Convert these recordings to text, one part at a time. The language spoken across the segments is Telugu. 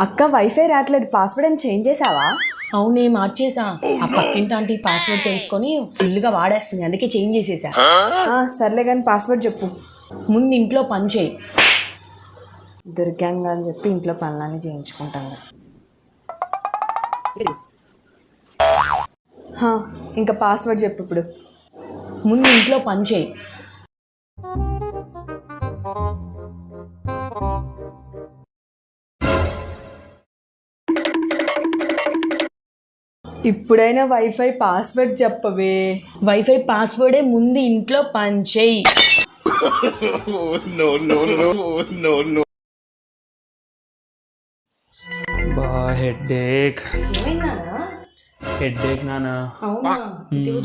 అక్క వైఫై రావట్లేదు, పాస్వర్డ్ ఏం చేంజ్ చేసావా? అవునే మార్చేసా. ఆ పక్కింటి ఆంటీ పాస్వర్డ్ తెలుసుకొని ఫుల్గా వాడేస్తుంది, అందుకే చేంజ్ చేసేసా. సర్లే కానీ పాస్వర్డ్ చెప్పు. ముందు ఇంట్లో పని చేయి. దొరికాను అని చెప్పి ఇంట్లో పనులన్నీ చేయించుకుంటాను. ఇంకా పాస్వర్డ్ చెప్పు ఇప్పుడు. ముందు ఇంట్లో పని చేయి. ఇప్పుడైనా వైఫై పాస్వర్డ్ చెప్పవే. వైఫై పాస్వర్డే ముందు ఇంట్లో పని చేయి. హెడ్ఏక్ ఏమైందా? హెడ్ఏక్ నాన్న. అవునా?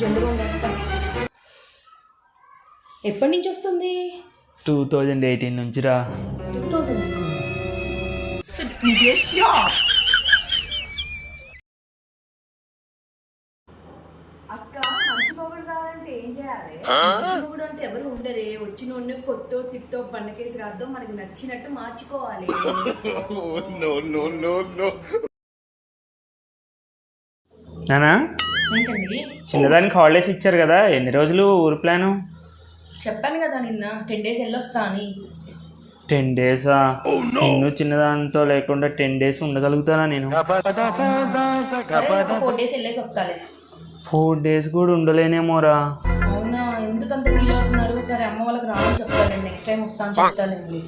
జెండుగా వేస్తా. ఎప్పటి నుంచి వస్తుంది? 2018 నుంచి రా. 2000. అక్క మంచి మొగుడు కావాలంటే ఏం చేయాలి? మంచి మొగుడు అంటే ఎవరు ఉండరే, వచ్చిన కొట్టో తిట్టో బండకేసి రాద్దాం, మనకి నచ్చినట్టు మార్చుకోవాలి. నానా ఏంటండి? చిన్నదానికి హాలిడేస్ ఇచ్చారు కదా, ఎన్ని రోజులు ఊరు ప్లాను? చెప్పాను కదా నిన్న 10 days వెళ్ళొస్తా అని. 10 days? నిన్ను చిన్నదానితో లేకుండా 10 days ఉండగలుగుతానా నేను? 4 days వెళ్ళేసి వస్తాలే. 4 days కూడా ఉండలేనేమోరా. అవునా? ఎందుకంత ఫీల్ అవుతున్నారు? సరే అమ్మ వాళ్ళకి రాని చెప్తానండి, నెక్స్ట్ టైం వస్తాను చెప్తానండి.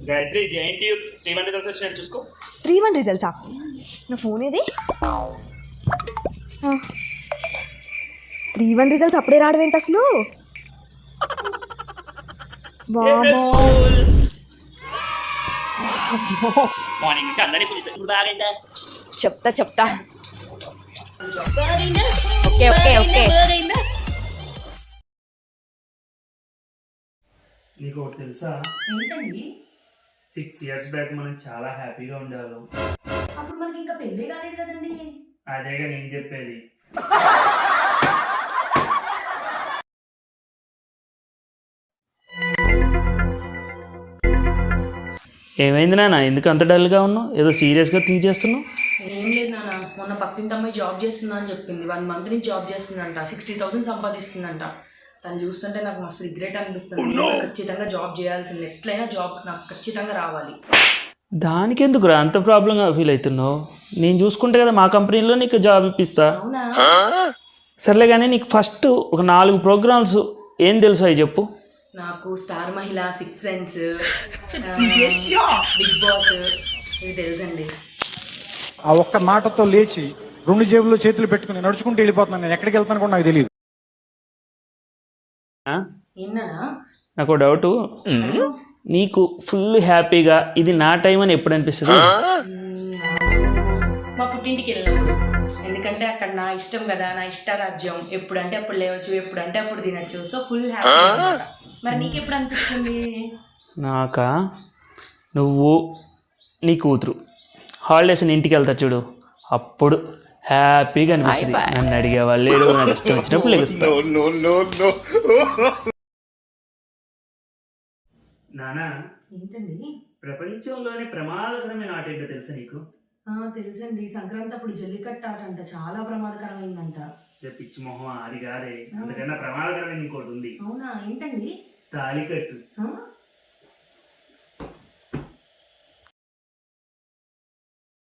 గాయత్రి, JNTU 3 రిజల్ట్స్ వచ్చినట్టు చూసుకో. 3-1 రిజల్ట్సా? నా ఫోన్ ఏది? 3-1 రిజల్ట్స్ అప్పుడే రావడం ఏంటి అసలు? మార్నింగ్ నుంచి అందరినీ ఫుల్ చెప్తా. ఓకే. నీకు ఒకటి తెలుసా? ఏంటండి? 6 years బ్యాక్ మనం చాలా హ్యాపీగా ఉండేవాళ్ళం. అప్పుడు మనకి ఇంకా పెళ్ళే కాలేదు కదండి. అదేగా నేను చెప్పేది. ఏమైంది నాన్న, ఎందుకు అంత డల్గా ఉన్నావు? ఏదో సీరియస్గా థింక్ చేస్తున్నావు? ఏం లేదు నాన్న, మొన్న పక్కింటి అమ్మాయి జాబ్ చేస్తుందా అని చెప్పింది. 1 month నుంచి జాబ్ చేస్తుందంట, 60,000 సంపాదిస్తుందంట. తను చూస్తుంటే నాకు మస్తు రిగ్రెట్ అనిపిస్తుంది. నేను ఖచ్చితంగా జాబ్ చేయాల్సింది, ఎట్లయినా జాబ్ నాకు ఖచ్చితంగా రావాలి. దానికి ఎందుకురా అంత ప్రాబ్లంగా ఫీల్ అవుతున్నావు? నేను చూసుకుంటే కదా మా కంపెనీలో నీకు జాబ్ ఇప్పిస్తా. అవునా? సర్లే కానీ నీకు ఫస్ట్ ఒక 4 ప్రోగ్రామ్స్ ఏం తెలుసు అవి చెప్పు. నాకు స్టార్ మహిళ, 6 Sense, బిగ్ బాస్ ఇవి తెలుసండి. ఆ ఒక్క మాటతో లేచి 2 జేబుల్లో చేతులు పెట్టుకుని నడుచుకుంటూ వెళ్ళిపోతున్నాను. నేను ఎక్కడికి వెళ్తాను కూడా నాకు తెలియదు. నాకు డౌట్, నీకు ఫుల్ హ్యాపీగా ఇది నా టైం అని ఎప్పుడు అనిపిస్తుంది? మా పుట్టింటికి వెళ్ళినప్పుడు. ఎందుకంటే అక్కడ నా ఇష్టం కదా, నా ఇష్టారాజ్యం. ఎప్పుడంటే అప్పుడు లేవచ్చు, ఎప్పుడంటే అప్పుడు తినచ్చు. So full happy. మరి నీకు ఎప్పుడు అనిపిస్తుంది? నాకా, నువ్వు నీ కూతురు హాలిడేస్ ఇంటికి వెళ్తా చూడు, అప్పుడు హ్యాపీగా అనిపిస్తుంది. నన్ను అడిగేవాళ్ళు లేడు, నాకు ఇష్టం వచ్చినప్పుడు లెగుస్తా. నానా, ఏంటండి? ప్రపంచంలోనే ప్రమాదకరమైన ఆట ఏంటో తెలుసా నీకు? తెలుసండి, సంక్రాంతి అప్పుడు జల్లికట్టు ఆట అంట, చాలా ప్రమాదకరమైందంట. పిచ్చి మొహం, అది కాదే, అందుకన్నా ప్రమాదకరమైన ఇంకోటి ఉంది. అవునా? ఏంటండి? తాళికట్టు.